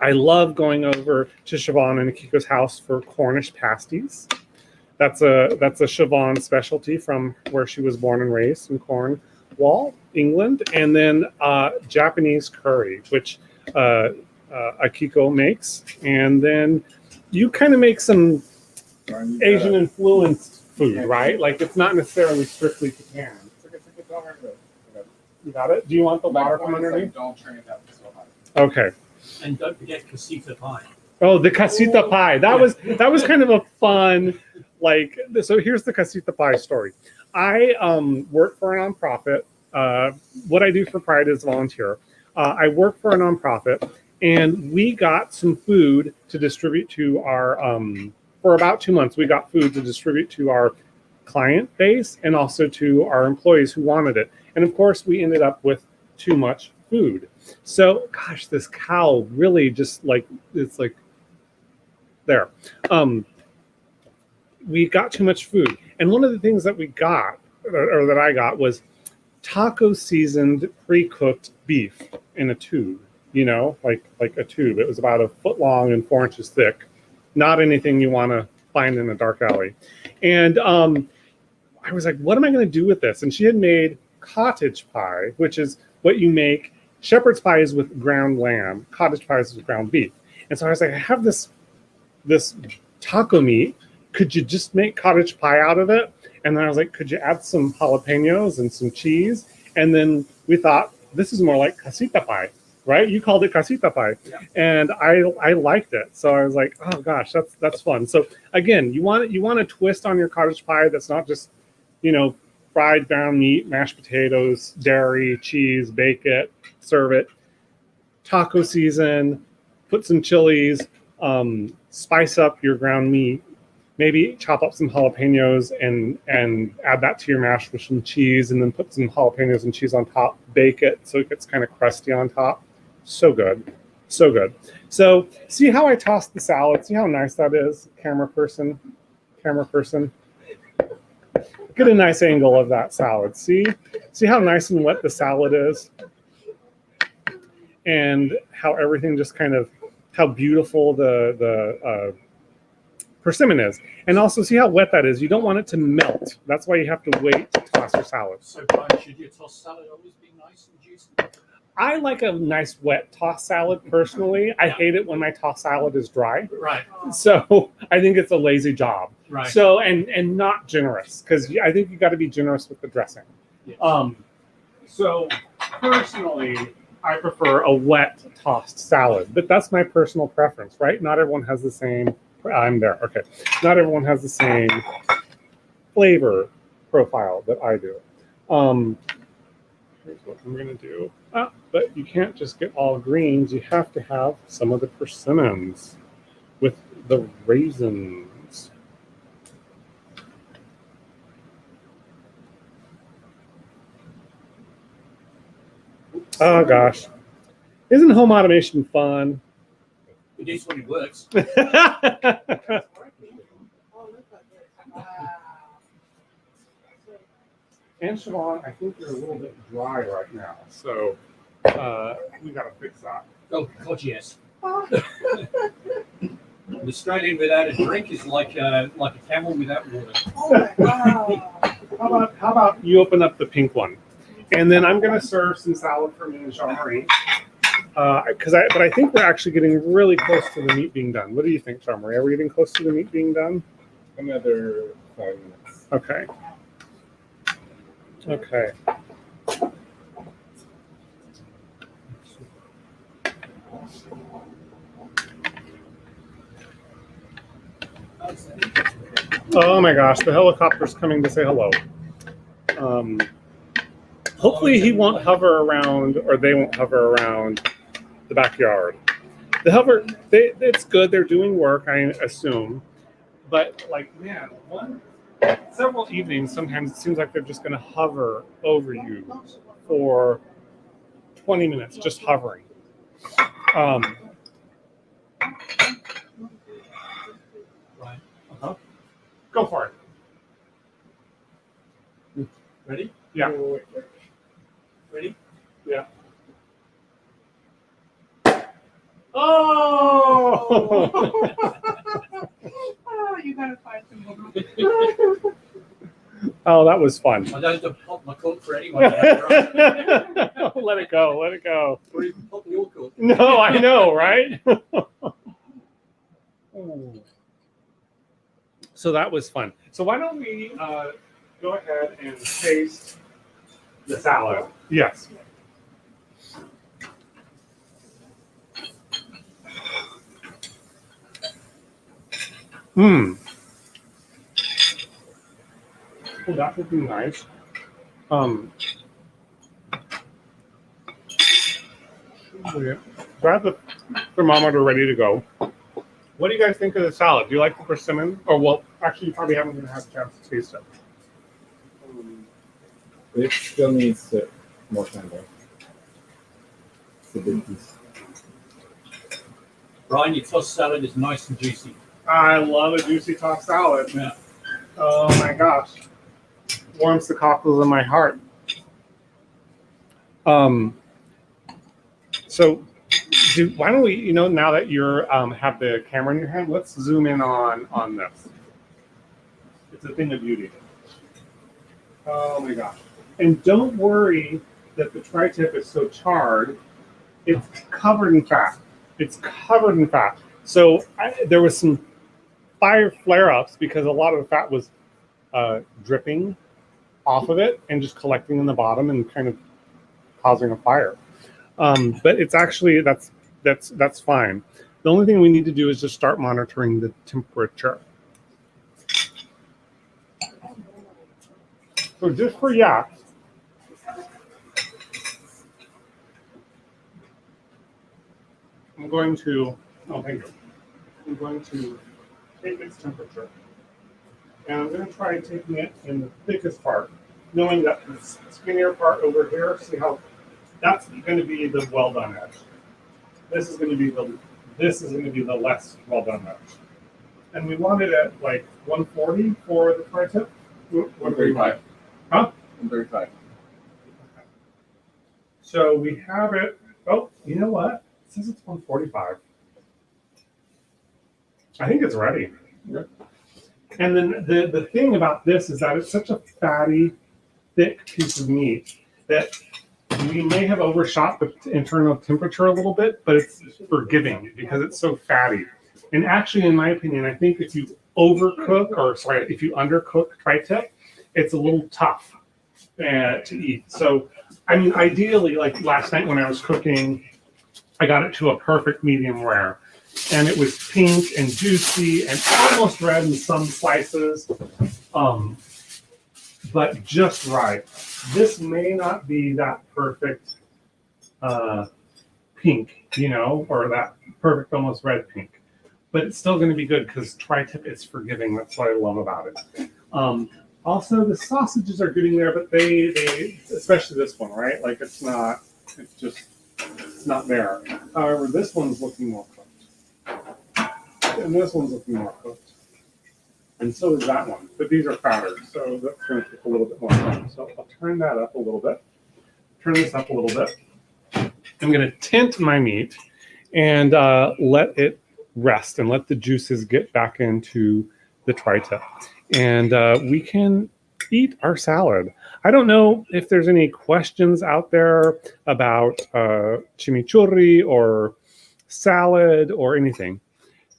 I love going over to Siobhan and Akiko's house for Cornish pasties. That's a Siobhan specialty from where she was born and raised in Cornwall, England, and then Japanese curry, which Akiko makes, and then you kind of make some Asian influenced food, right? Like it's not necessarily strictly Japan. You got it? Do you want the water from underneath? Don't turn it up so high. Okay. And don't forget casita pie. Oh, the casita pie. That was kind of a fun, like, so here's the casita pie story. I work for a nonprofit. What I do for Pride is volunteer. I work for a nonprofit, and we got some food to distribute to our, for about 2 months, we got food to distribute to our client base and also to our employees who wanted it. And of course, we ended up with too much food. So, gosh, this cow really just like, it's like there. We got too much food. And one of the things that we got, or that I got, was taco seasoned pre-cooked beef in a tube, like a tube. It was about 1 foot long and 4 inches thick. Not anything you want to find in a dark alley. And I was like, what am I going to do with this? And she had made cottage pie, which is what you make. Shepherd's pie is with ground lamb. Cottage pie is with ground beef. And so I was like, I have this taco meat. Could you just make cottage pie out of it? And then I was like, could you add some jalapenos and some cheese? And then we thought, this is more like casita pie, right? You called it casita pie. Yeah. And I liked it. So I was like, oh gosh, that's fun. So again, you want a twist on your cottage pie that's not just, fried ground meat, mashed potatoes, dairy, cheese, bake it, serve it. taco season, put some chilies, spice up your ground meat, maybe chop up some jalapenos and add that to your mash with some cheese, and then put some jalapenos and cheese on top, bake it so it gets kind of crusty on top. So good. So good. So see how I tossed the salad? See how nice that is? Camera person. Get a nice angle of that salad. See how nice and wet the salad is? And how everything just kind of, how beautiful the persimmon is. And also see how wet that is. You don't want it to melt. That's why you have to wait to toss your salad. So, Brian, should your tossed salad always be nice and juicy? I like a nice wet tossed salad personally. I hate it when my tossed salad is dry. Right. So I think it's a lazy job. Right. So and not generous, because I think you got to be generous with the dressing. Yes. So personally, I prefer a wet tossed salad, but that's my personal preference, right? Not everyone has the same. I'm there. Okay. Not everyone has the same flavor profile that I do. Here's what I'm gonna do. But you can't just get all greens. You have to have some of the persimmons with the raisins. Oh gosh. Isn't home automation fun? It is when it works. Oh, look at this. Wow. And Siobhan, I think you're a little bit dry right now, so we gotta fix that. Oh, God, yes. An Australian without a drink is like a camel without water. Oh my God. How about you open up the pink one, and then I'm gonna serve some salad for me and Jean-Marie. But I think we're actually getting really close to the meat being done. What do you think, Jean-Marie? Are we getting close to the meat being done? Another 5 minutes. Okay. Okay. Oh my gosh, the helicopter's coming to say hello. Hopefully he won't hover around, or they won't hover around the backyard. The hover, it's good. They're doing work, I assume. But like, man, several evenings, sometimes it seems like they're just going to hover over you for 20 minutes, just hovering. Right. Uh-huh. Go for it. Ready? Yeah. Ready? Yeah. Oh! Oh, you gotta find some more. Oh, that was fun. I don't have to pop my cork for anyone. Let it go. Let it go. Or even pop your cork. No, I know, right? So that was fun. So why don't we go ahead and taste the salad? Yes. Oh, that would be nice. Grab the thermometer ready to go. What do you guys think of the salad? Do you like the persimmon? Or, well, actually, you probably haven't even had a chance to taste it. It still needs more time though. It's a big piece. Brian, your tossed salad is nice and juicy. I love a juicy tossed salad. Yeah. Oh my gosh. Warms the cockles in my heart. So why don't we, now that you're have the camera in your hand, let's zoom in on this. It's a thing of beauty. Oh my gosh. And don't worry that the tri-tip is so charred. It's covered in fat. It's covered in fat. So there was some fire flare-ups because a lot of the fat was dripping off of it and just collecting in the bottom and kind of causing a fire. But it's actually, that's fine. The only thing we need to do is just start monitoring the temperature. So just for yaks, I'm going to, oh, thank you. I'm going to take its temperature. And I'm going to try taking it in the thickest part, knowing that the skinnier part over here, see how that's going to be the well done edge. This is going to be the less well done edge. And we want it at like 140 for the tri-tip. 135. Huh? 135. So we have it. Oh, you know what? It says it's 145. I think it's ready. Yep. And then the thing about this is that it's such a fatty, thick piece of meat that we may have overshot the internal temperature a little bit, but it's forgiving because it's so fatty. And actually, in my opinion, I think if you if you undercook tri-tip, it's a little tough to eat. So, I mean, ideally, like last night when I was cooking, I got it to a perfect medium rare. And it was pink and juicy and almost red in some slices, but just right. This may not be that perfect pink, or that perfect almost red pink, but it's still going to be good because tri-tip is forgiving. That's what I love about it. Also, the sausages are getting there, but they especially this one, right? Like it's not there. However, this one's looking more cooked. And this one's looking more cooked. And so is that one. But these are fatter, so that's going to take a little bit more time. So I'll turn that up a little bit. Turn this up a little bit. I'm going to tint my meat and let it rest and let the juices get back into the tri-tip. And we can eat our salad. I don't know if there's any questions out there about chimichurri or salad or anything.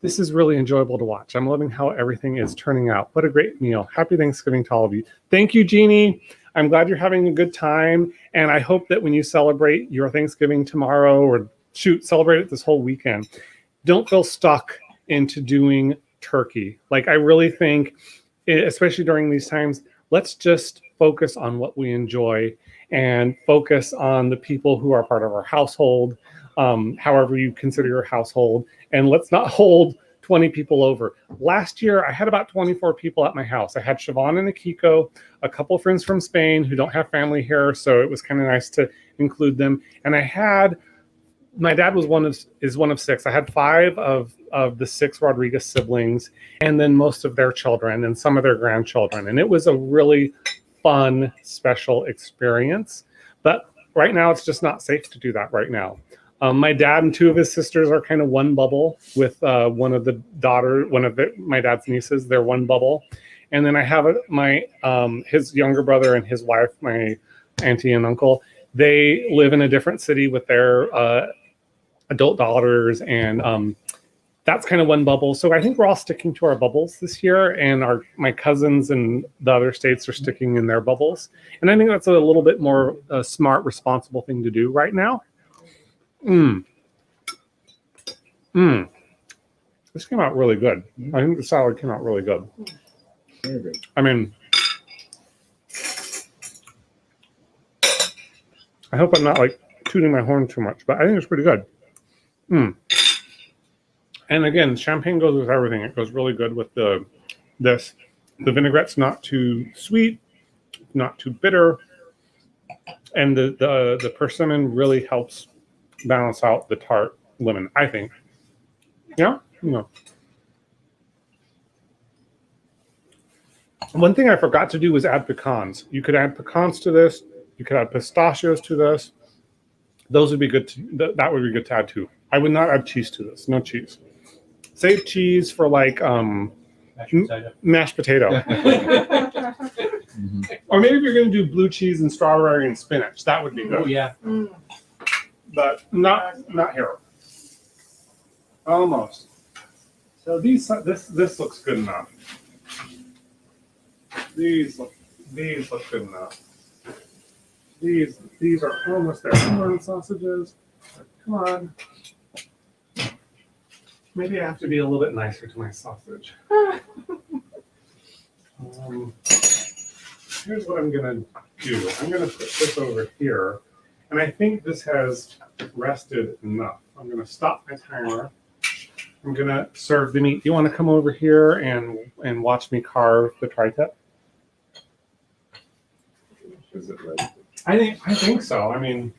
This is really enjoyable to watch. I'm loving how everything is turning out. What a great meal. Happy Thanksgiving to all of you. Thank you, Jeannie. I'm glad you're having a good time. And I hope that when you celebrate your Thanksgiving tomorrow, or celebrate it this whole weekend, don't feel stuck into doing turkey. Like I really think, especially during these times, let's just focus on what we enjoy and focus on the people who are part of our household, however you consider your household. And let's not hold 20 people over. Last year, I had about 24 people at my house. I had Siobhan and Akiko, a couple of friends from Spain who don't have family here, so it was kind of nice to include them. And I had, my dad is one of six. I had 5 of the 6 Rodriguez siblings, and then most of their children and some of their grandchildren. And it was a really fun, special experience. But right now, it's just not safe to do that right now. My dad and 2 of his sisters are kind of one bubble with one of my dad's nieces. They're one bubble. And then I have his younger brother and his wife, my auntie and uncle. They live in a different city with their adult daughters. And that's kind of one bubble. So I think we're all sticking to our bubbles this year. And my cousins in the other states are sticking in their bubbles. And I think that's a little bit more smart, responsible thing to do right now. This came out really good. I think the salad came out really good. Very good. I mean, I hope I'm not like tooting my horn too much, but I think it's pretty good. And again, champagne goes with everything. It goes really good with this. The vinaigrette's not too sweet, not too bitter, and the persimmon really helps balance out the tart lemon, I think. Yeah? One thing I forgot to do was add pecans. You could add pecans to this. You could add pistachios to this. Those would be good. That would be good to add too. I would not add cheese to this. No cheese. Save cheese for like mashed potato. Or maybe if you're going to do blue cheese and strawberry and spinach, that would be good. Oh yeah. But not here. Almost. So this looks good enough. These look good enough. These are almost there. Come on, sausages. Come on. Maybe I have to be a little bit nicer to my sausage. Here's what I'm gonna do. I'm gonna put this over here. And I think this has rested enough. I'm going to stop my timer. I'm going to serve the meat. Do you want to come over here and watch me carve the tri-tip? Is it ready? I think so. I mean,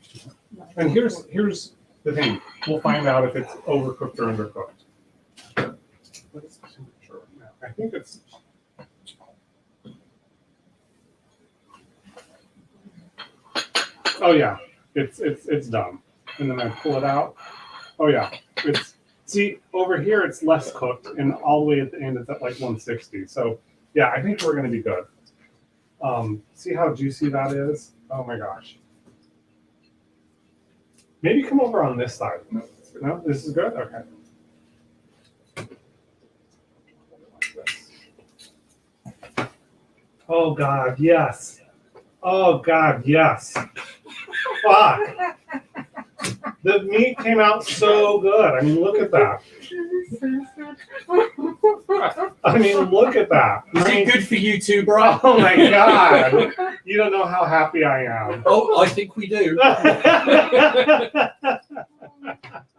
and here's the thing. We'll find out if it's overcooked or undercooked. What is chimichurri now? I think it's. Oh yeah, it's done. And then I pull it out. Oh yeah, see over here it's less cooked, and all the way at the end it's at like 160. So yeah, I think we're gonna be good. See how juicy that is? Oh my gosh. Maybe come over on this side. No, this is good? Okay. Oh God, yes. Oh God, yes. Fuck. The meat came out so good. I mean, look at that. I mean, look at that. Is it good for you too, Brian? Oh my God. You don't know how happy I am. Oh, I think we do.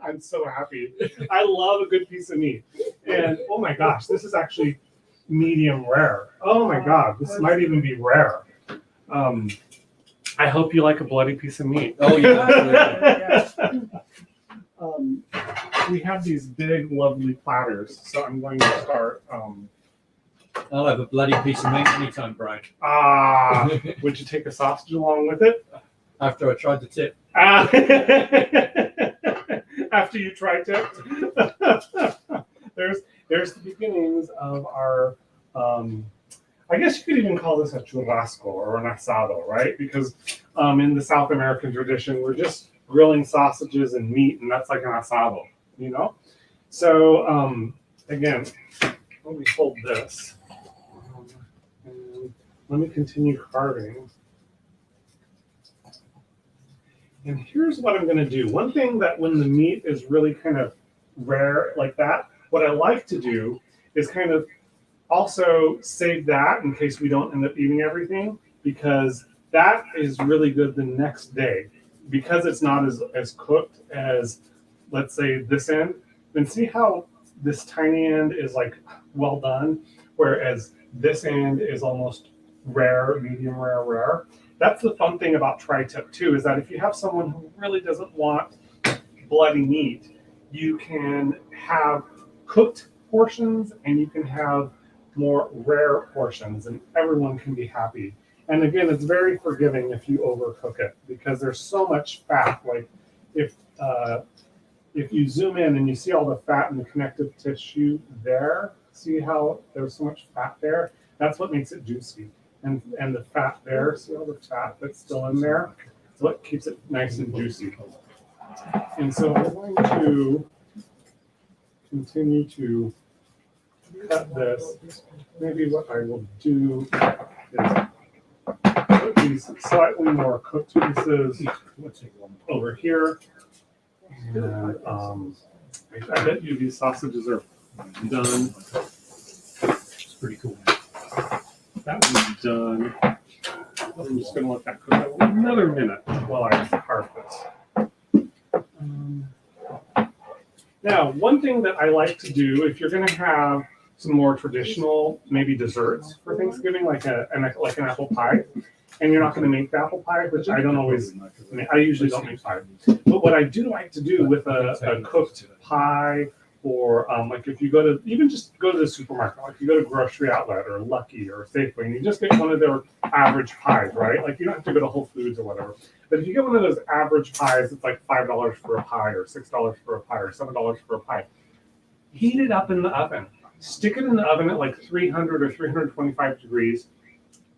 I'm so happy. I love a good piece of meat. And oh my gosh, this is actually medium rare. Oh my God, this might even be rare. I hope you like a bloody piece of meat. Oh yeah. We have these big, lovely platters, so I'm going to start. I'll have a bloody piece of meat anytime, Brian. Would you take a sausage along with it? After I tried the tip. After you tried to. There's the beginnings of our. I guess you could even call this a churrasco or an asado, right? Because in the South American tradition, we're just grilling sausages and meat, and that's like an asado, you know? So, again, let me hold this. And let me continue carving. And here's what I'm going to do. One thing that when the meat is really kind of rare like that, what I like to do is kind of also save that in case we don't end up eating everything, because that is really good the next day. Because it's not as cooked as, let's say, this end, then see how this tiny end is like well done, whereas this end is almost rare, medium rare, rare. That's the fun thing about tri-tip too, is that if you have someone who really doesn't want bloody meat, you can have cooked portions and you can have more rare portions, and everyone can be happy. And again, it's very forgiving if you overcook it, because there's so much fat. Like if you zoom in and you see all the fat and the connective tissue there, see how there's so much fat there? That's what makes it juicy. And the fat there, see all the fat that's still in there? It's what keeps it nice and juicy. And so we're going to continue to cut this. Maybe what I will do is put these slightly more cooked pieces over here. And I bet you these sausages are done. It's pretty cool. That one's done. I'm just going to let that cook another minute while I carve this. Now, one thing that I like to do, if you're going to have some more traditional, maybe desserts for Thanksgiving, like an apple pie, and you're not going to make the apple pie, which I don't always. I usually don't make pie. But what I do like to do with a cooked pie, or like if you go to the supermarket, like you go to Grocery Outlet or Lucky or Safeway, and you just get one of their average pies, right? Like you don't have to go to Whole Foods or whatever. But if you get one of those average pies, it's like $5 for a pie, or $6 for a pie, or $7 for a pie. Heat it up in the oven. Stick it in the oven at like 300 or 325 degrees,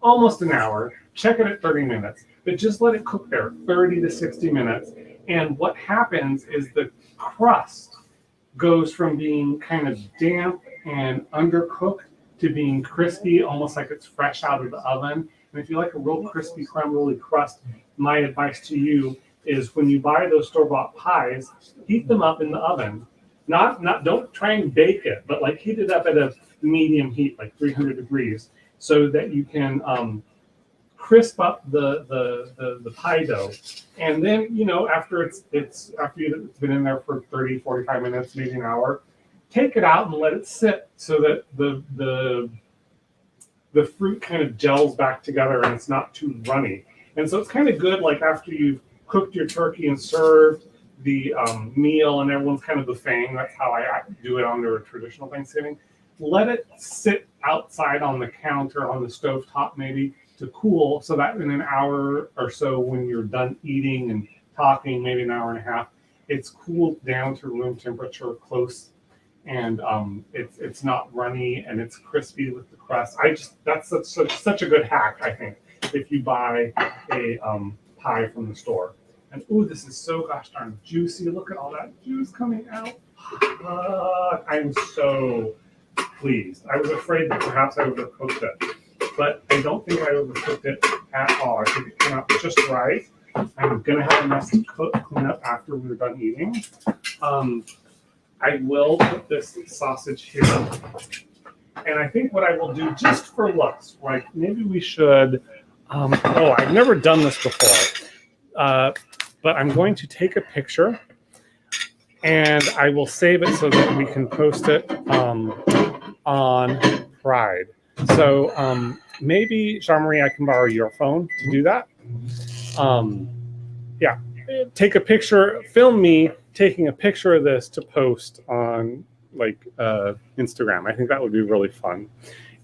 almost an hour. Check it at 30 minutes, but just let it cook there 30 to 60 minutes. And what happens is the crust goes from being kind of damp and undercooked to being crispy, almost like it's fresh out of the oven. And if you like a real crispy, crumbly crust, my advice to you is when you buy those store-bought pies, heat them up in the oven. Don't try and bake it, but like heat it up at a medium heat, like 300 degrees, so that you can crisp up the pie dough. And then, you know, after it's been in there for 30, 45 minutes, maybe an hour, take it out and let it sit so that the fruit kind of gels back together and it's not too runny. And so it's kind of good, like after you've cooked your turkey and served the meal and everyone's kind of buffeting. That's how I do it on a traditional Thanksgiving. Let it sit outside on the counter, on the stove top maybe, to cool, so that in an hour or so when you're done eating and talking, maybe an hour and a half, it's cooled down to room temperature close, and it's not runny and it's crispy with the crust. That's such a good hack, I think, if you buy a pie from the store. And ooh, this is so gosh darn juicy. Look at all that juice coming out. I'm so pleased. I was afraid that perhaps I overcooked it, but I don't think I overcooked it at all. I think it came out just right. I'm gonna have enough to clean up after we're done eating. I will put this sausage here. And I think what I will do, just for looks, like maybe we should, I've never done this before, but I'm going to take a picture and I will save it so that we can post it on Pride. So maybe, Jean-Marie, I can borrow your phone to do that. Yeah, take a picture, film me taking a picture of this to post on like Instagram. I think that would be really fun.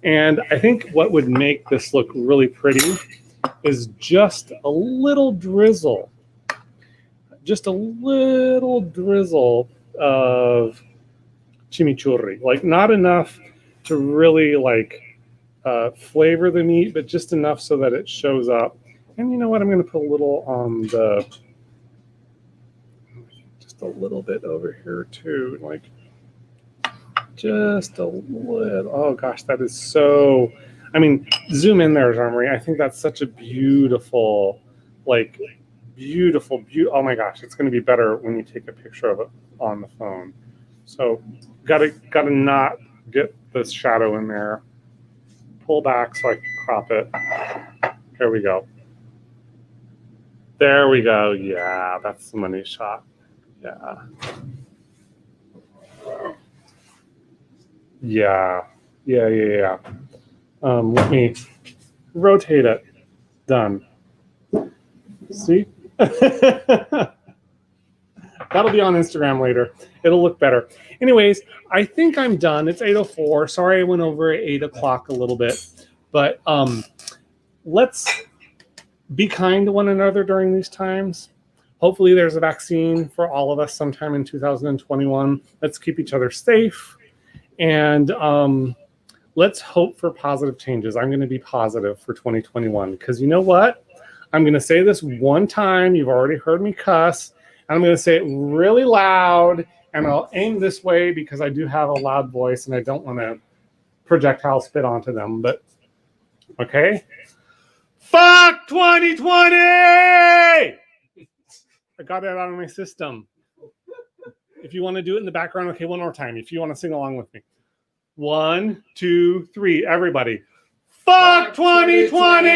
And I think what would make this look really pretty is just a little drizzle. Just a little drizzle of chimichurri. Like not enough to really like flavor the meat, but just enough so that it shows up. And you know what? I'm going to put a little on just a little bit over here too. Like just a little. Oh gosh, that is so. I mean, zoom in there, Jean-Marie. I think that's such a beautiful, like beautiful. Oh my gosh, it's going to be better when you take a picture of it on the phone. So gotta not get this shadow in there. Pull back so I can crop it. Here we go. There we go. Yeah, that's the money shot. Yeah. Yeah. Let me rotate it. Done. See? That'll be on Instagram later. It'll look better. Anyways, I think I'm done. It's 8:04. Sorry I went over at 8 o'clock a little bit. But let's be kind to one another during these times. Hopefully there's a vaccine for all of us sometime in 2021. Let's keep each other safe. And let's hope for positive changes. I'm going to be positive for 2021 because you know what? I'm going to say this one time. You've already heard me cuss. And I'm going to say it really loud. And I'll aim this way because I do have a loud voice and I don't want to projectile spit onto them. But, okay? Fuck 2020! I got it out of my system. If you want to do it in the background, okay, one more time. If you want to sing along with me. 1, 2, 3, everybody. Fuck 2020!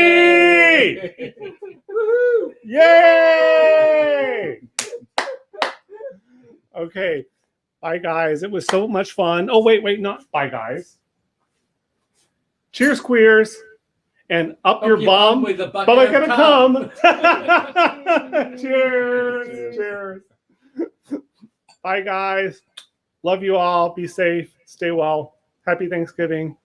Yay! Okay. Bye, guys. It was so much fun. Oh, wait, not bye, guys. Cheers, queers. And up your bum, with a but bucket I of gotta cum. come. Cheers. Bye, guys. Love you all. Be safe. Stay well. Happy Thanksgiving.